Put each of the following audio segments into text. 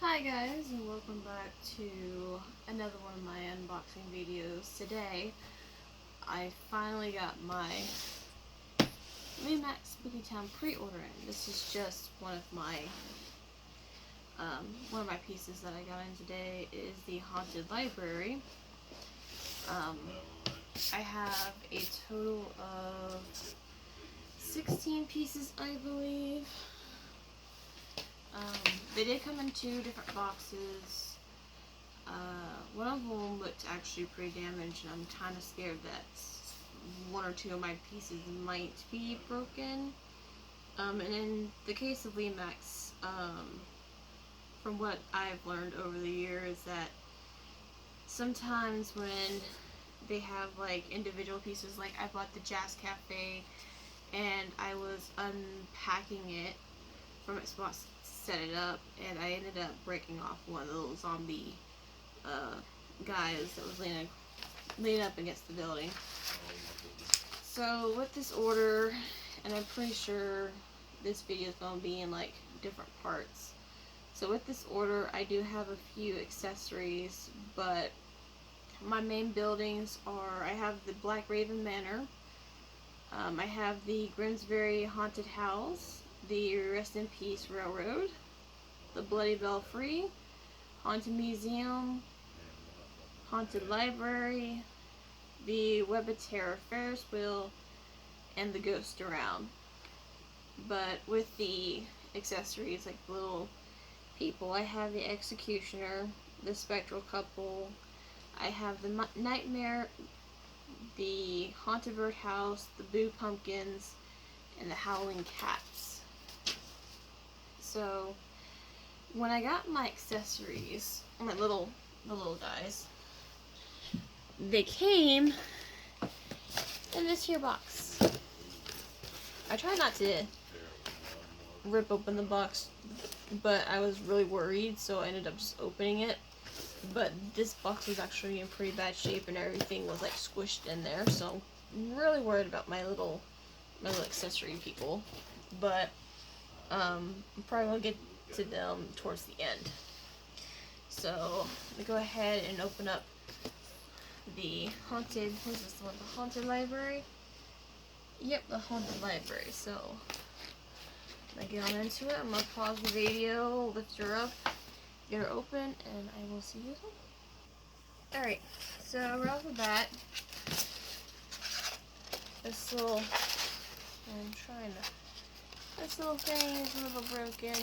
Hi guys, and welcome back to another one of my unboxing videos. Today, I finally got my Lemax Spookytown pre-order in. This is just one of my pieces that I got in today is the Haunted Library. I have a total of 16 pieces, I believe. They did come in two different boxes. One of them looked actually pretty damaged, and I'm kind of scared that one or two of my pieces might be broken. And in the case of Lemax, from what I've learned over the years, that sometimes when they have like individual pieces, like I bought the Jazz Cafe, and I was unpacking it from its box to set it up, and I ended up breaking off one of the little zombie guys that was leaning up against the building. So with this order, and I'm pretty sure this video is going to be in like different parts. So with this order, I do have a few accessories, but my main buildings are, I have the Black Raven Manor, I have the Grimsbury Haunted House, the Rest in Peace Railroad, the Bloody Belfry, Haunted Museum, Haunted Library, the Web of Terror Ferris Wheel, and the Ghost Around. But with the accessories, like the little people, I have the Executioner, the Spectral Couple, I have the Nightmare, the Haunted Birdhouse, the Boo Pumpkins, and the Howling Cats. So when I got my accessories, the little guys, they came in this here box. I tried not to rip open the box, but I was really worried, so I ended up just opening it. But this box was actually in pretty bad shape, and everything was like squished in there, so I'm really worried about my little accessory people. But I'm probably gonna get to them towards the end. So let me go ahead and open up the Haunted, what is this one? The Haunted Library? Yep, the Haunted Library. So I'm gonna get on into it. I'm gonna pause the video, lift her up, get her open, and I will see you soon. Alright, so right off the bat, this little thing is a little broken.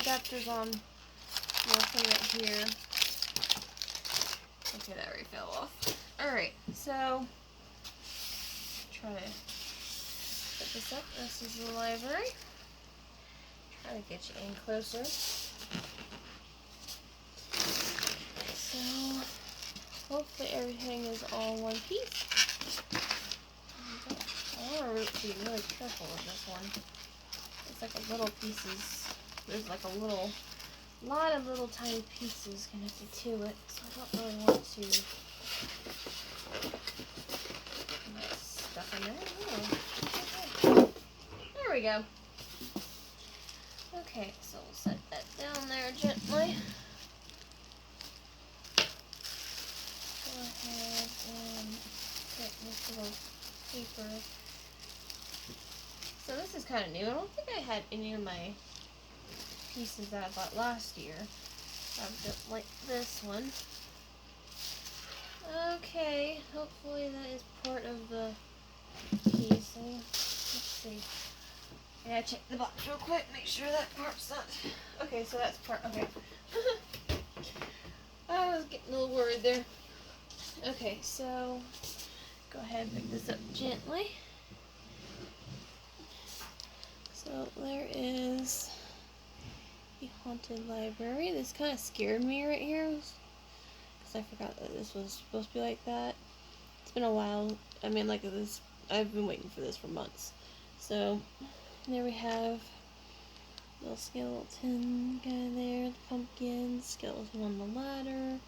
Adapter's on little thing right here. Okay, that already fell off. Alright, so try to put this up. This is the library. Try to get you in closer. So hopefully everything is all in one piece. I want to be really careful with this one. It's like a little pieces. There's like a lot of little tiny pieces connected to it, so I don't really want to get stuff in there. Oh. There we go. Okay, so we'll set that down there gently. Go ahead and get this little paper. So this is kind of new. I don't think I had any of my pieces that I bought last year. I've got like this one. Okay, hopefully that is part of the piece. Let's see. I gotta check the box real quick, make sure that part's not. Okay, so that's part. Okay. I was getting a little worried there. Okay, so go ahead and pick this up gently. So there is the Haunted Library. This kind of scared me right here because I forgot that this was supposed to be like that. It's been a while. I mean, like this, I've been waiting for this for months. So there we have little skeleton guy there, the pumpkin, skeleton on the ladder,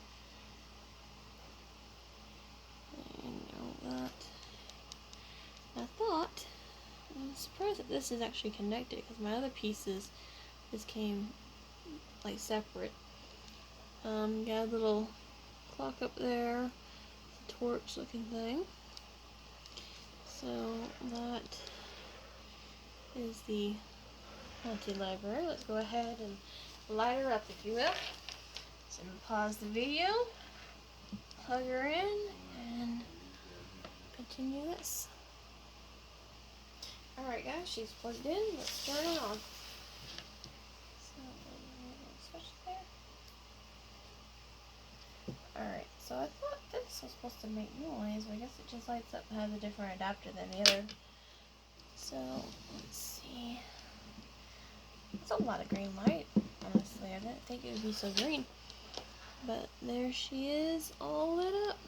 and all that. I'm surprised that this is actually connected because my other pieces just came like separate. Got a little clock up there, torch looking thing. So that is the haunted library. Let's go ahead and light her up, if you will. So I'm going to pause the video, plug her in, and continue this. Alright guys, she's plugged in. Let's turn it on. So, switch there. Alright, so I thought this was supposed to make noise, but I guess it just lights up and has a different adapter than the other. So, let's see. It's a lot of green light, honestly. I didn't think it would be so green. But there she is, all lit up.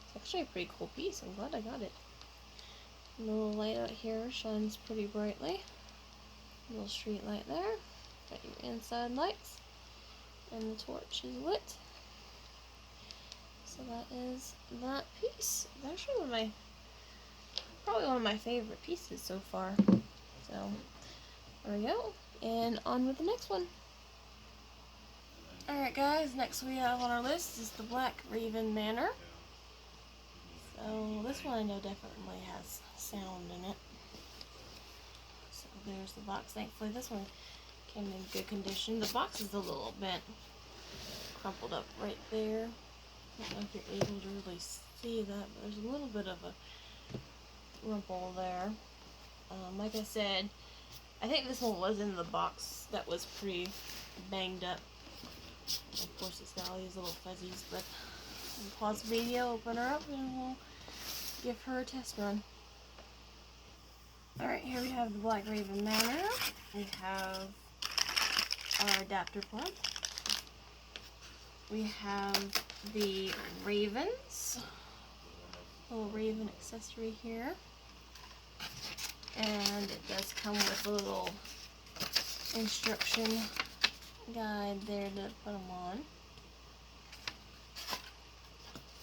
It's actually a pretty cool piece. I'm glad I got it. A little light out here shines pretty brightly. A little street light there. Got your inside lights. And the torch is lit. So that is that piece. It's actually probably one of my favorite pieces so far. So there we go. And on with the next one. Alright guys, next we have on our list is the Black Raven Manor. So this one I know definitely has sound in it. So there's the box. Thankfully this one came in good condition. The box is a little bent, crumpled up right there. I don't know if you're able to really see that, but there's a little bit of a rumple there. Like I said, I think this one was in the box that was pretty banged up. Of course it's got all these little fuzzies, but we'll pause the video, open her up, and we'll give her a test run. Alright, here we have the Black Raven Manor. We have our adapter plug. We have the ravens. Little raven accessory here. And it does come with a little instruction guide there to put them on.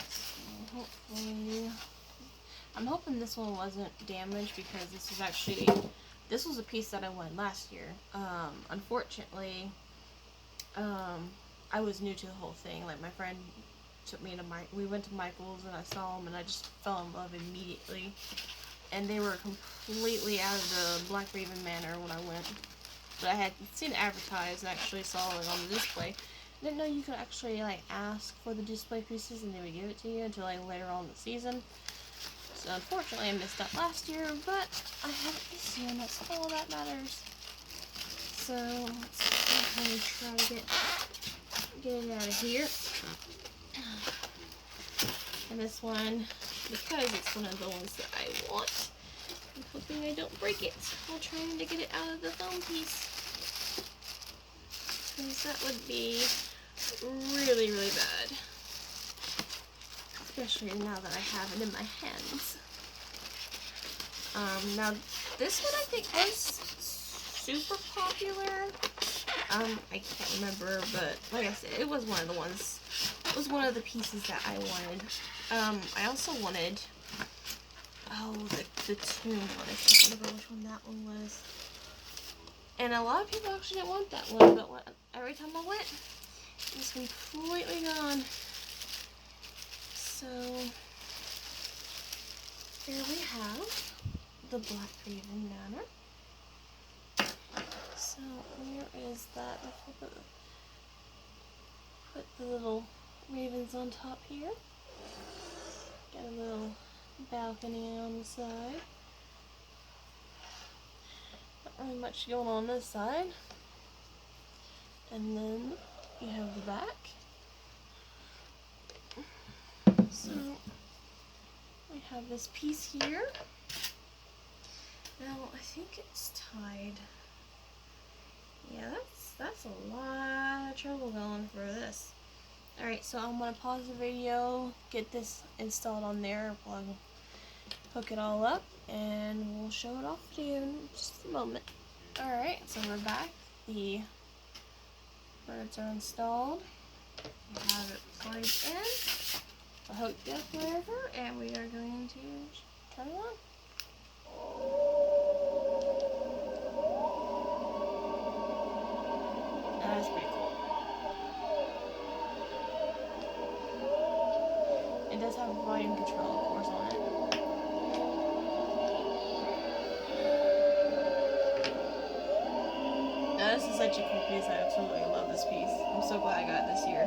So hopefully, I'm hoping this one wasn't damaged because this was a piece that I won last year. Unfortunately, I was new to the whole thing. Like my friend took me to we went to Michael's and I saw them and I just fell in love immediately. And they were completely out of the Black Raven Manor when I went. But I had seen it advertised and actually saw it on the display. I didn't know you could actually like ask for the display pieces and they would give it to you until like later on in the season. So unfortunately I missed out last year, but I have it this year and that's all that matters. So let's try to get it out of here. And this one, because it's one of the ones that I want, I'm hoping I don't break it while trying to get it out of the foam piece. Because that would be really, really bad. Especially now that I have it in my hands. Now this one I think was super popular. I can't remember, but like I said, it was one of the ones. It was one of the pieces that I wanted. I also wanted, the tomb one. I can't remember which one that one was. And a lot of people actually didn't want that one, but every time I went, it was completely gone. So, here we have the Black Raven Manor. So, where is that? I'll put the little ravens on top here. Got a little balcony on the side. Not really much going on this side. And then you have the back. So we have this piece here. Now I think it's tied. Yeah, that's a lot of trouble going for this. Alright, so I'm going to pause the video, get this installed on there, hook it all up, and we'll show it off to you in just a moment. Alright, so we're back. The birds are installed. We have it plugged in, hooked up wherever, and we are going to turn it on. That's pretty cool. have volume control, of course, on it. Now this is such a cool piece. I absolutely love this piece. I'm so glad I got it this year.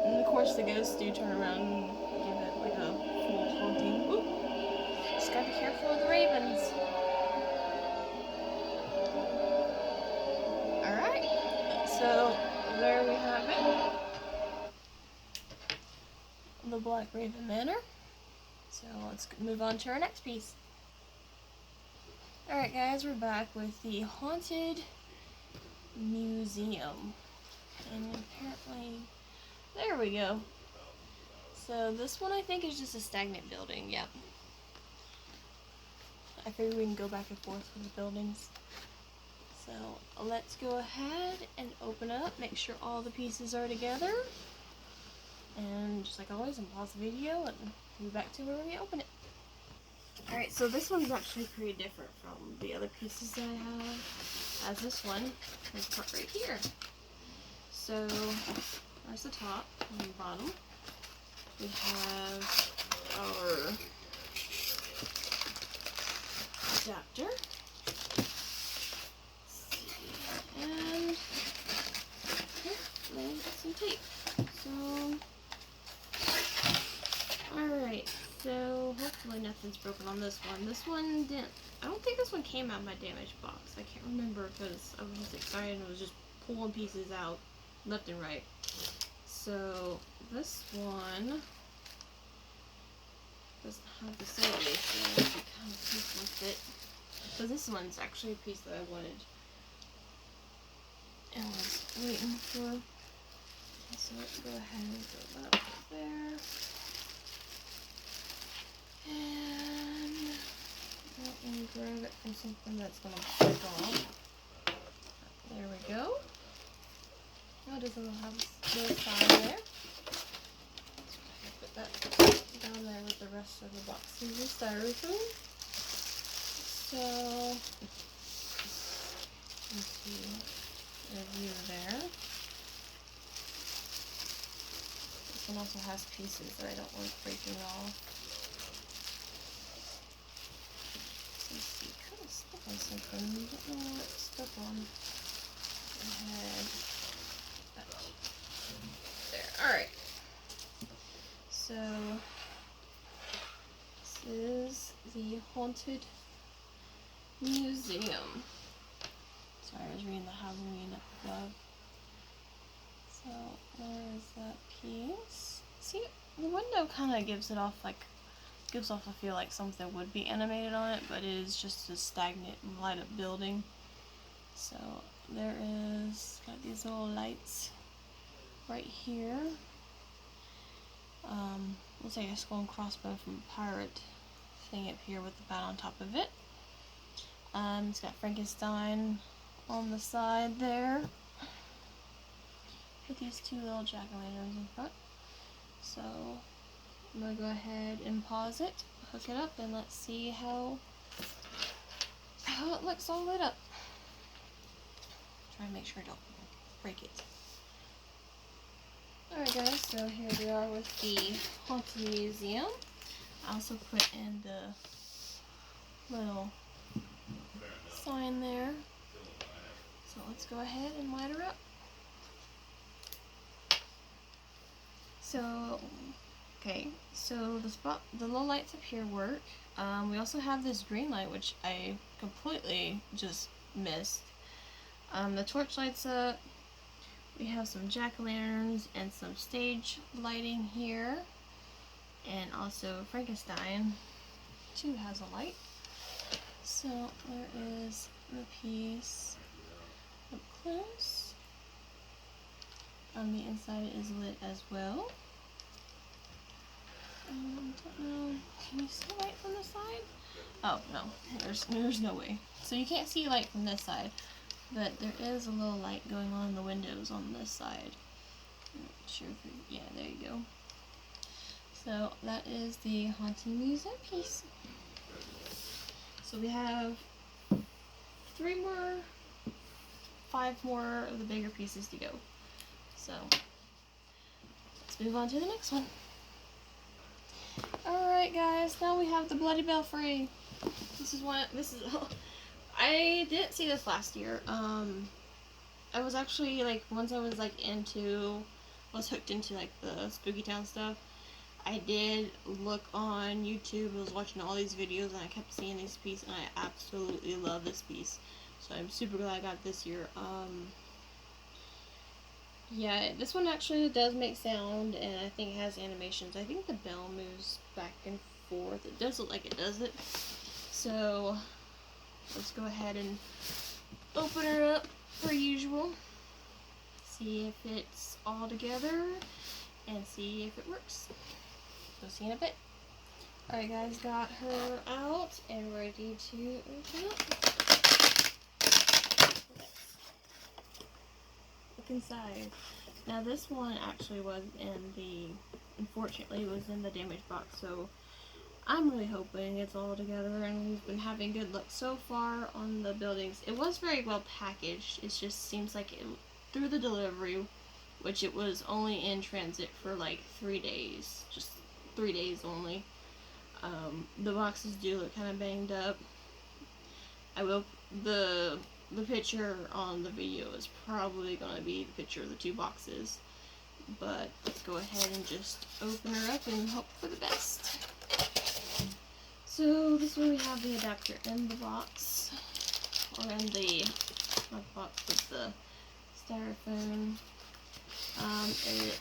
And of course the ghosts do turn around and give it like a full haunting. Ooh. Just gotta be careful of the ravens. Alright, so there we have it. The Black Raven Manor. So let's move on to our next piece. Alright guys, we're back with the Haunted Museum. And apparently, there we go. So this one I think is just a stagnant building, yep. I figure we can go back and forth with the buildings. So let's go ahead and open up, make sure all the pieces are together. And just like always, I'm pause the video and move back to where we open it. Alright, so this one's actually pretty different from the other pieces that I have. As this one, this part right here. So there's the top and the bottom. We have our adapter. And then some tape. So, alright, so hopefully nothing's broken on this one. This one didn't, I don't think this one came out of my damaged box. I can't remember because I was just excited and was just pulling pieces out left and right. So, this one doesn't have the sewing, so I have to kind of piece with it. So this one's actually a piece that I wanted and was waiting for. So let's go ahead and throw that up there. And let me grab it from something that's going to break off. There we go. Oh, it doesn't have no side there. Put that down there with the rest of the boxes of styrofoam. So, let's see the view there. This one also has pieces that I don't want breaking off. Let's see, kind of stuck on something. I don't know what it's stuck on. Go ahead. There. Alright. So, this is the Haunted Museum. Sorry, I was reading the Halloween up above. So, there is that piece. See, the window kind of gives off a feel like something would be animated on it, but it is just a stagnant light up building. So, there is, got these little lights right here. Looks like a skull and crossbow from a pirate thing up here with the bat on top of it. It's got Frankenstein on the side there with these two little jack-o'-lanterns in front. So I'm gonna go ahead and pause it, hook it up, and let's see how it looks all lit up. Try and make sure I don't break it. Alright guys, so here we are with the Haunted Museum. I also put in the little sign there. So let's go ahead and light her up. So, okay, so the little lights up here work. We also have this green light, which I completely just missed. The torch lights up. We have some jack-o'-lanterns and some stage lighting here. And also Frankenstein too has a light. So there is the piece up close. On the inside it is lit as well. Don't know, can you see light from the side? Oh no, there's no way. So you can't see light from this side. But there is a little light going on in the windows on this side. I'm not sure if yeah, there you go. So that is the Haunted Museum piece. So we have 5 more of the bigger pieces to go. So let's move on to the next one. Alright guys, now we have the Bloody Belfry. This is I didn't see this last year. I was actually, like, once I was, like, hooked into, like, the Spookytown stuff, I did look on YouTube. I was watching all these videos, and I kept seeing this piece, and I absolutely love this piece. So I'm super glad I got this year. Yeah, this one actually does make sound, and I think it has animations. I think the bell moves back and forth. It does look like it does it. So let's go ahead and open her up per usual. See if it's all together and see if it works. We'll see in a bit. Alright guys, got her out and ready to open up. Look inside. Now this one actually was unfortunately was in the damaged box, so I'm really hoping it's all together, and we've been having good luck so far on the buildings. It was very well packaged. It just seems like through the delivery, which it was only in transit for like 3 days, just 3 days only. The boxes do look kind of banged up. The picture on the video is probably going to be the picture of the 2 boxes, but let's go ahead and just open her up and hope for the best. So this one we have the adapter in the box, or in the, not the box, but the styrofoam. It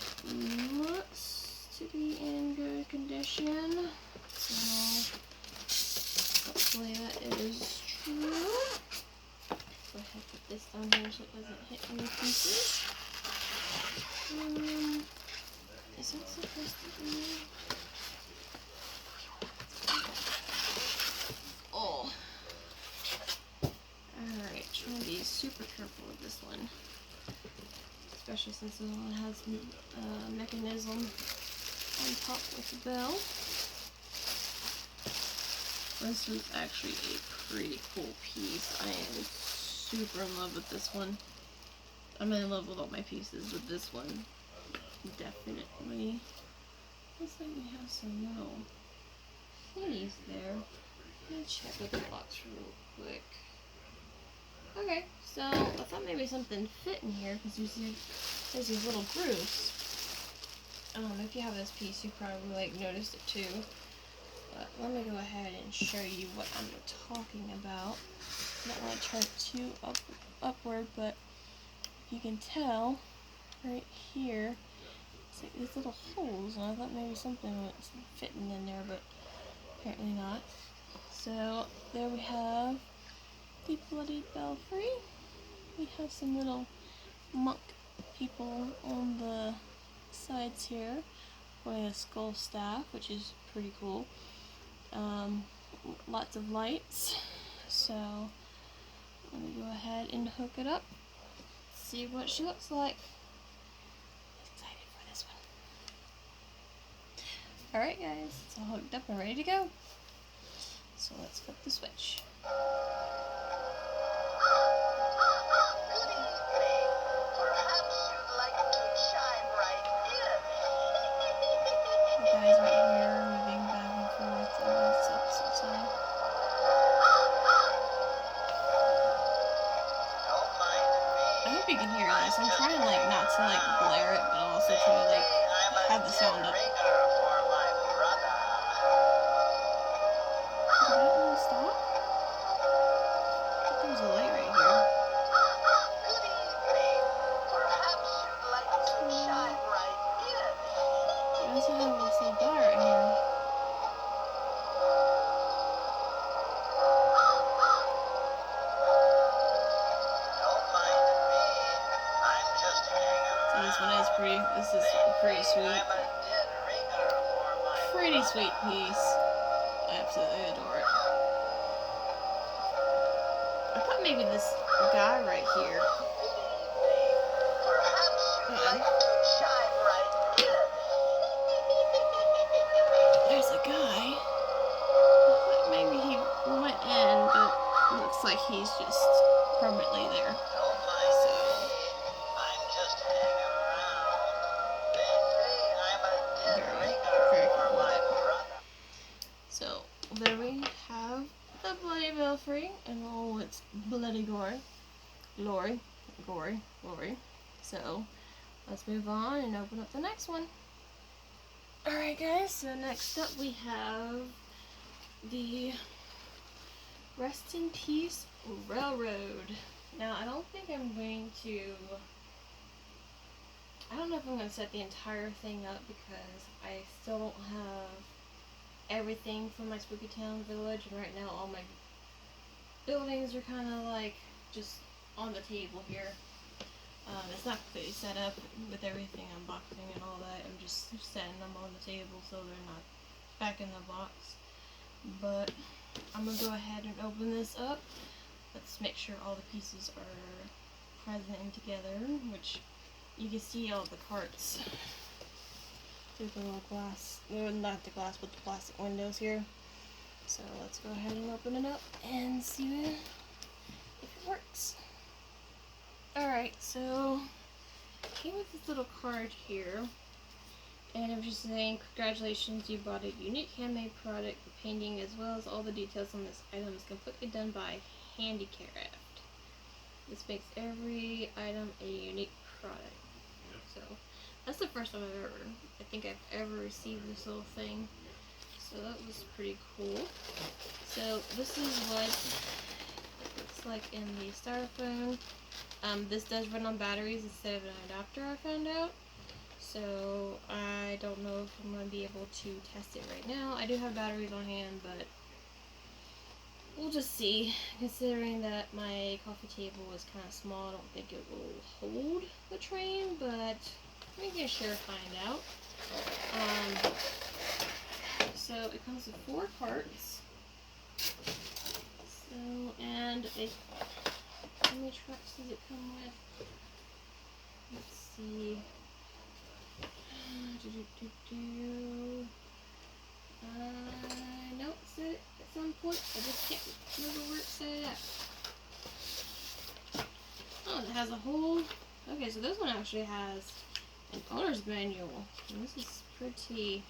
looks to be in good condition, so hopefully that is true. Go ahead and put this down here so it doesn't hit any pieces. Is that supposed to be? Oh. Alright, trying to be super careful with this one. Especially since this one has a mechanism on top with the bell. This was actually a pretty cool piece. I am super in love with this one. I'm in love with all my pieces, with this one definitely. Looks like we have some little pennies there. Let me check with the box real quick. Okay, so I thought maybe something fit in here, because you see there's these little grooves. If you have this piece, you probably like noticed it too. But let me go ahead and show you what I'm talking about. I don't want to turn it too upward, but you can tell right here, it's like these little holes, and I thought maybe something was fitting in there, but apparently not. So there we have the Bloody Belfry. We have some little monk people on the sides here, holding a skull staff, which is pretty cool. Lots of lights. So let me go ahead and hook it up. See what she looks like. Excited for this one. Alright guys, it's all hooked up and ready to go. So let's flip the switch. The guys right here moving back and forth on the opposite side. I hope you can hear this. I'm trying like not to like blare it, but also try to like have the sound up. Did that one stop? I thought there was a light right here. I also have this little bar right here. So this one is pretty. This is pretty sweet. Pretty sweet piece. I absolutely adore it. I thought maybe this guy right here. There's a guy. I thought maybe he went in, but it looks like he's just permanently there. So it's bloody gory. So let's move on and open up the next one. Alright guys, so next up we have the Rest in Peace Railroad. Now I don't think I'm going to, I don't know if I'm going to set the entire thing up because I still don't have everything from my Spookytown village, and right now all my buildings are kind of like just on the table here. It's not completely set up with everything unboxing and all that. I'm just setting them on the table so they're not back in the box. But I'm going to go ahead and open this up. Let's make sure all the pieces are present and together, which you can see all the carts through the little glass, well, not the glass, but the plastic windows here. So let's go ahead and open it up and see if it works. Alright, so it came with this little card here, and it was just saying, congratulations, you bought a unique handmade product. The painting as well as all the details on this item is completely done by handicraft. This makes every item a unique product. So that's the first time I think I've ever received this little thing. So that was pretty cool. So this is what it looks like in the styrofoam. This does run on batteries instead of an adapter, I found out. So I don't know if I'm going to be able to test it right now. I do have batteries on hand, but we'll just see. Considering that my coffee table is kind of small, I don't think it will hold the train, but we can sure find out. So it comes with 4 parts. So, and how many tracks does it come with? Let's see. I know it said it at some point. I just can't remember where it said it at. Oh, it has a whole. Okay, so this one actually has an owner's manual. And this is pretty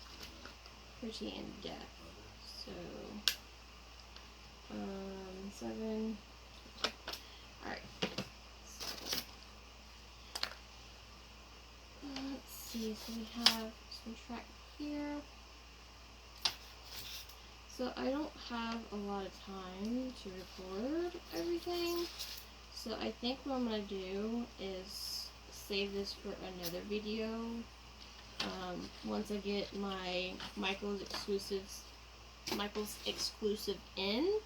in depth. So, 7. Alright. Let's see. So we have some track here. So I don't have a lot of time to record everything. So I think what I'm going to do is save this for another video. Once I get my Michael's exclusive in,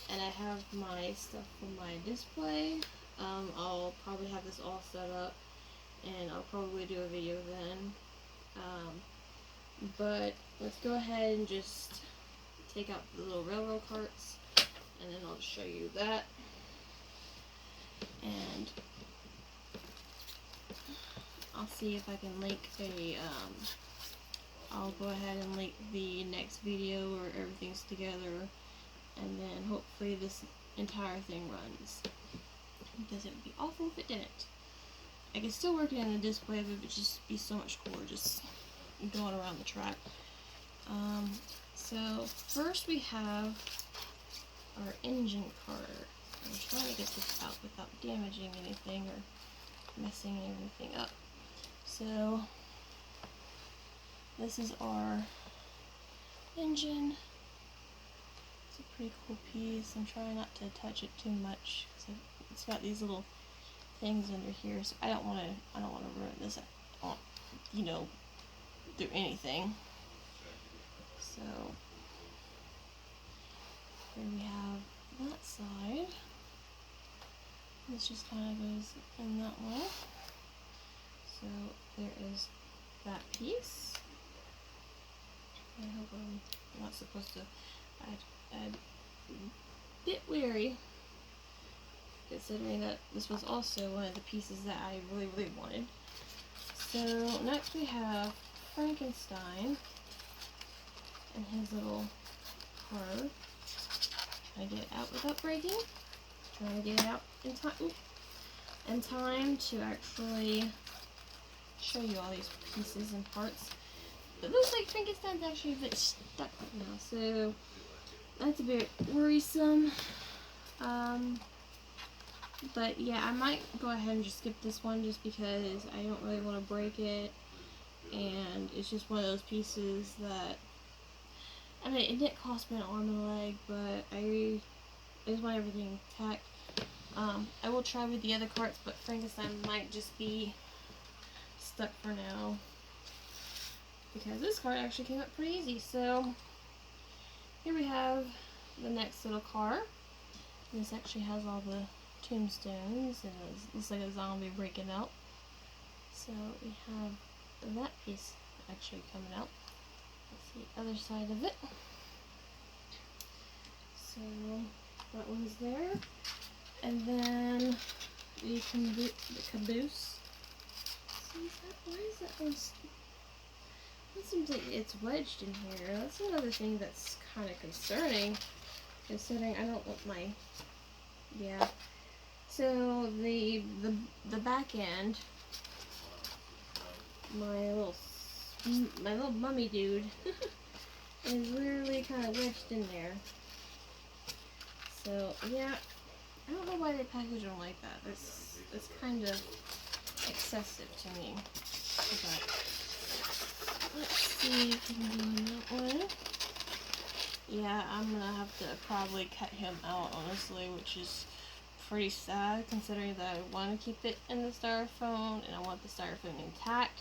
and I have my stuff for my display, I'll probably have this all set up, and I'll probably do a video then. But let's go ahead and just take out the little railroad carts, and then I'll show you that. And I'll see if I can link a, I'll go ahead and link the next video where everything's together, and then hopefully this entire thing runs, because it would be awful if it didn't. I can still work it in the display, but it would just be so much cooler just going around the track. So first we have our engine card. I'm trying to get this out without damaging anything or messing everything up. So this is our engine. It's a pretty cool piece. I'm trying not to touch it too much because it's got these little things under here, so I don't want to ruin this, you know, through anything. So here we have that side. This just kind of goes in that way. So there is that piece. I hope I'm not supposed to add a bit wary, considering that this was also one of the pieces that I really wanted. So next we have Frankenstein and his little car. Trying to get it out without breaking. Trying to get it out in time to actually show you all these pieces and parts. It looks like Frankenstein's actually a bit stuck now, so that's a bit worrisome. But yeah, I might go ahead and just skip this one just because I don't really want to break it, and it's just one of those pieces that, I mean, it didn't cost me an arm and a leg, but I just want everything intact. I will try with the other carts, but Frankenstein might just be stuck for now because this cart actually came up pretty easy. So here we have the next little car. This actually has all the tombstones, and it looks like a zombie breaking out. So we have that piece actually coming out. That's the other side of it. So that one's there. And then the caboose. See that? Why is that one? It seems like it's wedged in here. That's another thing that's kind of concerning, considering I don't want my, yeah. So the back end, my little mummy dude is literally kind of wedged in there. So yeah, I don't know why they package them like that. That's kind of excessive to me. But let's see if we can do that one. Yeah, I'm gonna have to probably cut him out, honestly, which is pretty sad considering that I want to keep it in the styrofoam and I want the styrofoam intact.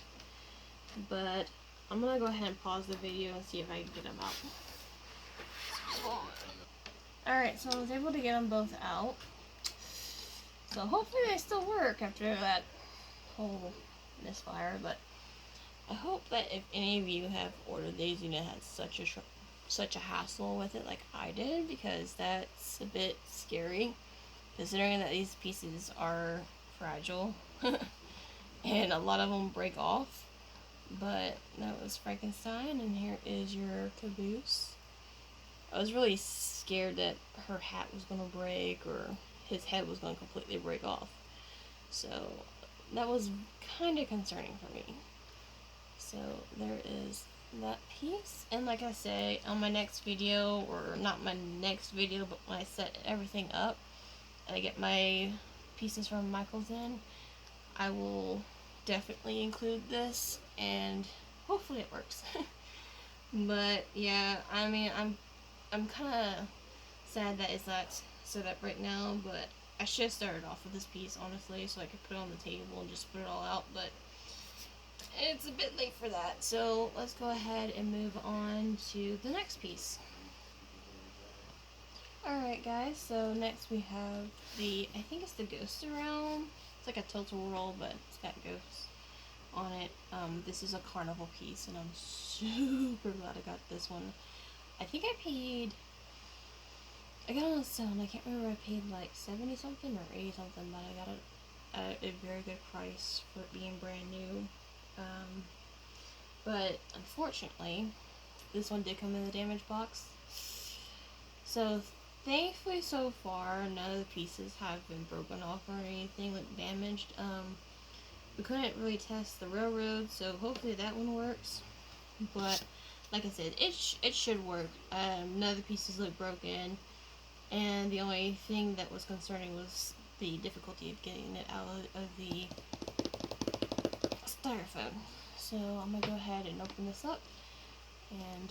But I'm gonna go ahead and pause the video and see if I can get them out. Alright, so I was able to get them both out. So hopefully they still work after that whole misfire. But I hope that if any of you have ordered these, you know, had such a hassle with it like I did, because that's a bit scary considering that these pieces are fragile and a lot of them break off. But that was Frankenstein, and here is your caboose. I was really scared that her hat was going to break or his head was going to completely break off. So that was kind of concerning for me. So there is that piece. And like I say, on my next video, or not my next video, but when I set everything up and I get my pieces from Michael's in, I will definitely include this, and hopefully it works. But yeah, I mean, I'm kind of sad that it's not set up right now, but I should have started off with this piece, honestly, so I could put it on the table and just put it all out, but it's a bit late for that. So let's go ahead and move on to the next piece. Alright guys, so next we have I think it's the ghost around. It's like a tilt-a-whirl, but it's got ghosts on it. This is a carnival piece, and I'm super glad I got this one. I think I got it on sale, and I can't remember, I paid like 70 something or 80 something, but I got it at a very good price for it being brand new. But unfortunately, this one did come in the damaged box. So thankfully so far, none of the pieces have been broken off or anything like damaged. We couldn't really test the railroad, so hopefully that one works. But like I said, it should work. None of the pieces look broken, and the only thing that was concerning was the difficulty of getting it out of the styrofoam. So I'm gonna go ahead and open this up and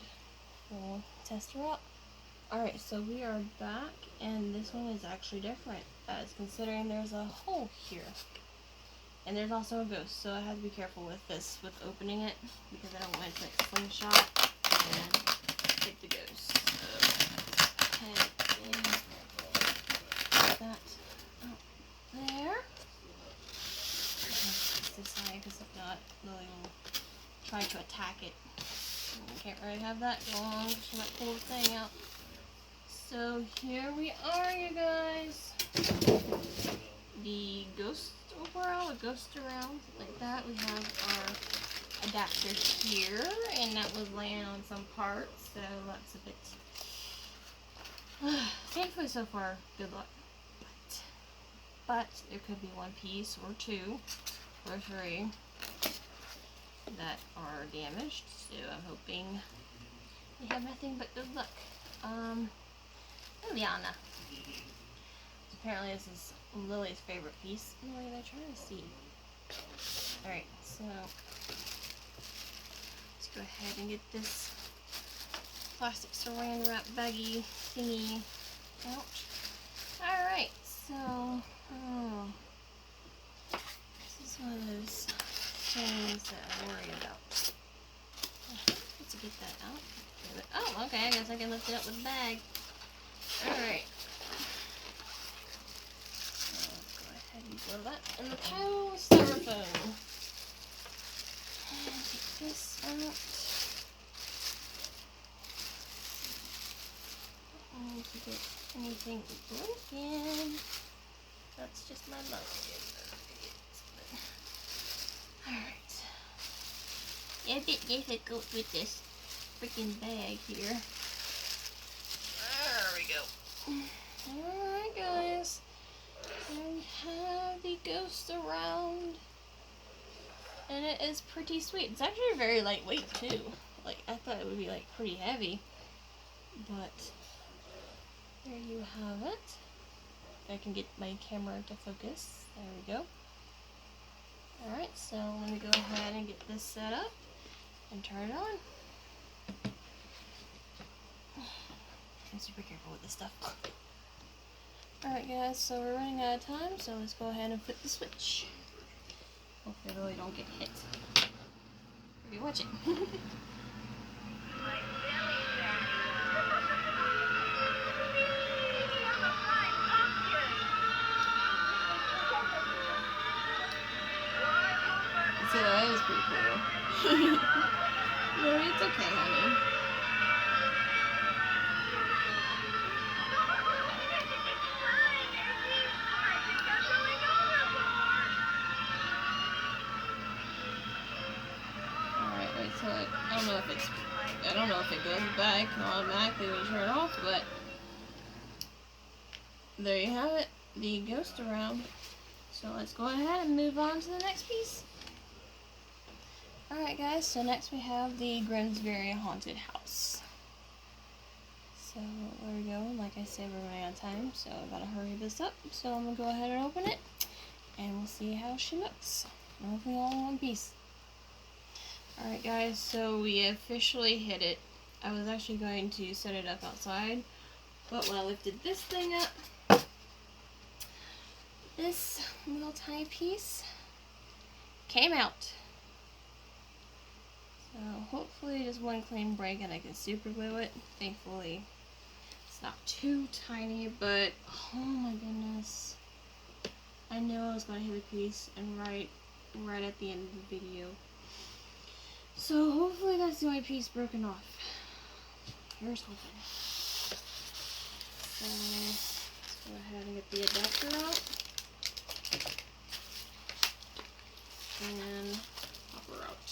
we'll test her out. Alright, so we are back, and this one is actually different, as considering there's a hole here. And there's also a ghost, so I have to be careful with this, with opening it, because I don't want it to like slingshot and hit the ghost. So, head in that out there. This side, because if not, Lily will try to attack it. I can't really have that go on, she might pull the thing out. So here we are, you guys. The ghost around, like that. We have our adapter here, and that was laying on some parts, so that's a bit. Thankfully, so far, good luck. But there could be one piece, or two, or three that are damaged. So I'm hoping we have nothing but good luck. Liliana. apparently this is Lily's favorite piece. Lily, they're trying to see. Alright, so let's go ahead and get this plastic saran wrap baggy thingy out. Alright, so this is one of those things that I worry about. Let's get that out. Oh, okay, I guess I can lift it up with the bag. Alright. So let's go ahead and blow that in the pile of styrofoam. And take this out. I don't need to get anything broken. That's just my luck. Alright. Yeah, a bit difficult with this freaking bag here. There we go. Alright guys. We have the ghost around. And it is pretty sweet. It's actually very lightweight too. Like, I thought it would be like pretty heavy. But there you have it. If I can get my camera to focus. There we go. Alright, so let me go ahead and get this set up and turn it on. I'm super careful with this stuff. Alright guys, so we're running out of time, so let's go ahead and flip the switch. Hopefully I really don't get hit. Be watching. So that was pretty cool. No, it's okay, honey. Alright, wait, so I don't know if it goes back automatically when you turn it off, but there you have it, the ghost around. So let's go ahead and move on to the next piece. Alright guys, so next we have the Grimsbury Haunted House. So there we go, like I said, we're running out of time, so I gotta hurry this up. So I'm gonna go ahead and open it, and we'll see how she looks. Hopefully all in one piece. Alright guys, so we officially hit it. I was actually going to set it up outside, but when I lifted this thing up, this little tiny piece came out. So hopefully just one clean break and I can super glue it. Thankfully it's not too tiny, but oh my goodness. I knew I was going to hit a piece and right at the end of the video. So hopefully that's the only piece broken off. Here's hoping. So let's go ahead and get the adapter out. And pop her out.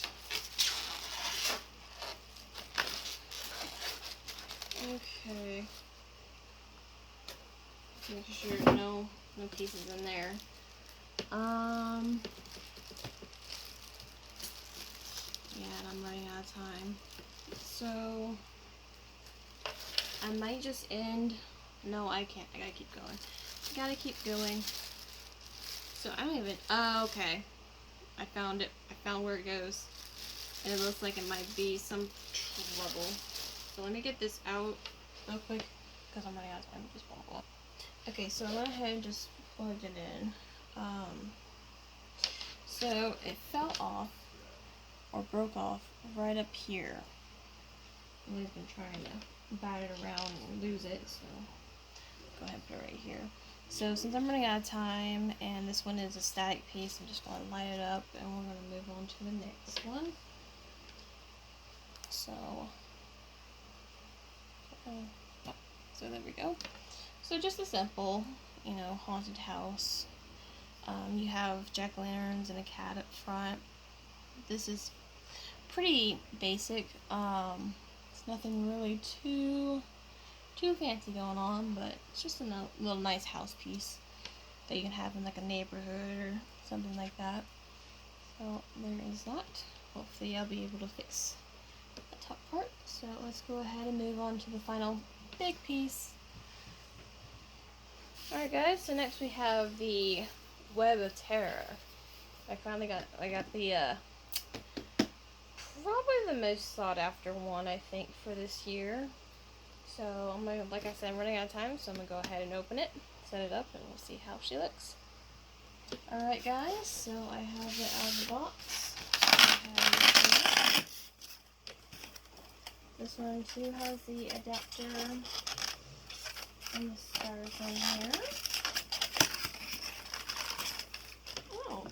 Okay. Make sure no pieces in there. Yeah, and I'm running out of time. So I might just end. No, I can't. I gotta keep going. I gotta keep going. So I don't even. Oh, okay. I found it. I found where it goes. And it looks like it might be some trouble. So let me get this out real quick because I'm running out of time. Just won't go up. Okay, so I went ahead and just plugged it in. So it fell off or broke off right up here. Lily's been trying to bat it around and lose it, so go ahead and put it right here. So since I'm running out of time and this one is a static piece, I'm just going to light it up and we're going to move on to the next one. So there we go. So just a simple, haunted house. You have jack-o'-lanterns and a cat up front. This is pretty basic. It's nothing really too fancy going on, but it's just a little nice house piece that you can have in like a neighborhood or something like that. So there is that. Hopefully I'll be able to fix the top part. So let's go ahead and move on to the final big piece. Alright guys, so next we have the Web of Terror. I got the, probably the most sought after one, I think, for this year. So, like I said, I'm running out of time, so I'm going to go ahead and open it, set it up, and we'll see how she looks. Alright guys, so I have it out of the box. This one too has the adapter and the styrofoam here. Oh,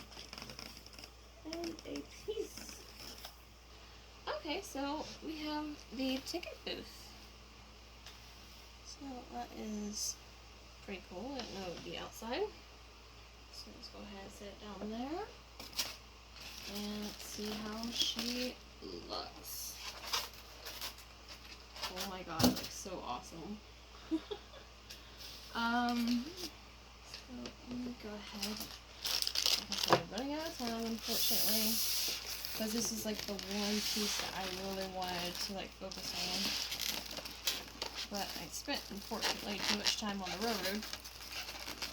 and a piece. Okay, so we have the ticket booth. So that is pretty cool. I didn't know it would be outside. So let's go ahead and set it down there and see how she looks. Oh my god, it looks so awesome. So let me go ahead. Like I said, I'm running out of time, unfortunately, because this is like the one piece that I really wanted to like focus on. But I spent, unfortunately, too much time on the railroad.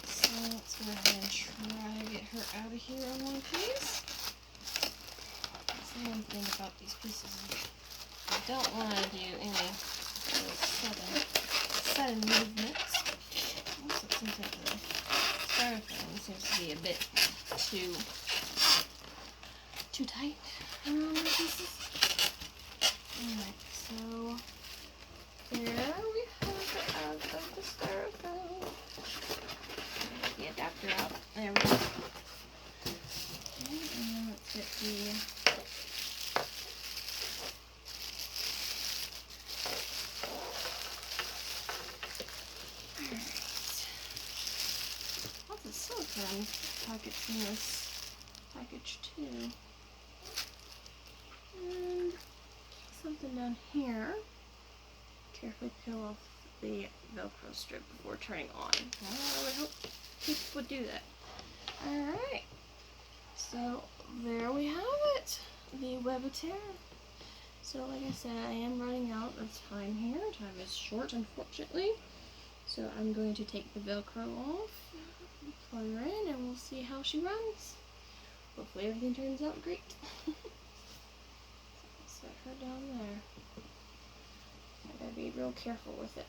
So let's go ahead and try to get her out of here in one piece. That's the one thing about these pieces. I don't want to do any sudden movements. Also, it seems like the styrofoam seems to be a bit too tight around the pieces. Alright, so there we have it out of the styrofoam. Get the adapter out. There we go. Okay, and then let's get the lots of silicone packets in this package too. And something down here. Carefully peel off the Velcro strip before turning on. I would hope people would do that. Alright. So there we have it. The Web of Terror. So like I said, I am running out of time here. Time is short, unfortunately. So I'm going to take the Velcro off, plug her in, and we'll see how she runs. Hopefully everything turns out great. Set her down there. I gotta be real careful with it.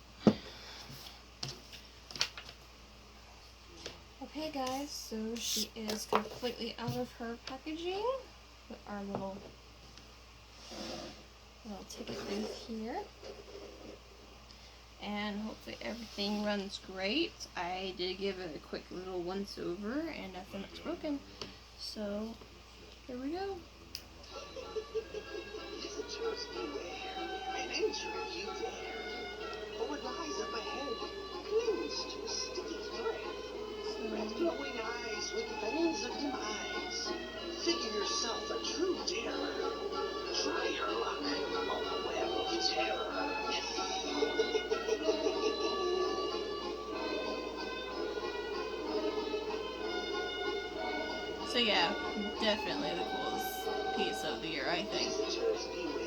Okay guys, so she is completely out of her packaging. Put our little ticket booth here. And hopefully everything runs great. I did give it a quick little once over and nothing looks broken. So here we go. Visitors beware, and enter you dare. For what lies up ahead clings to a sticky thread. Red glowing eyes with veins of demise. Figure yourself a true darer. Try your luck on the Web of Terror. So yeah, definitely the coolest piece of the year, I think. Visitors beware.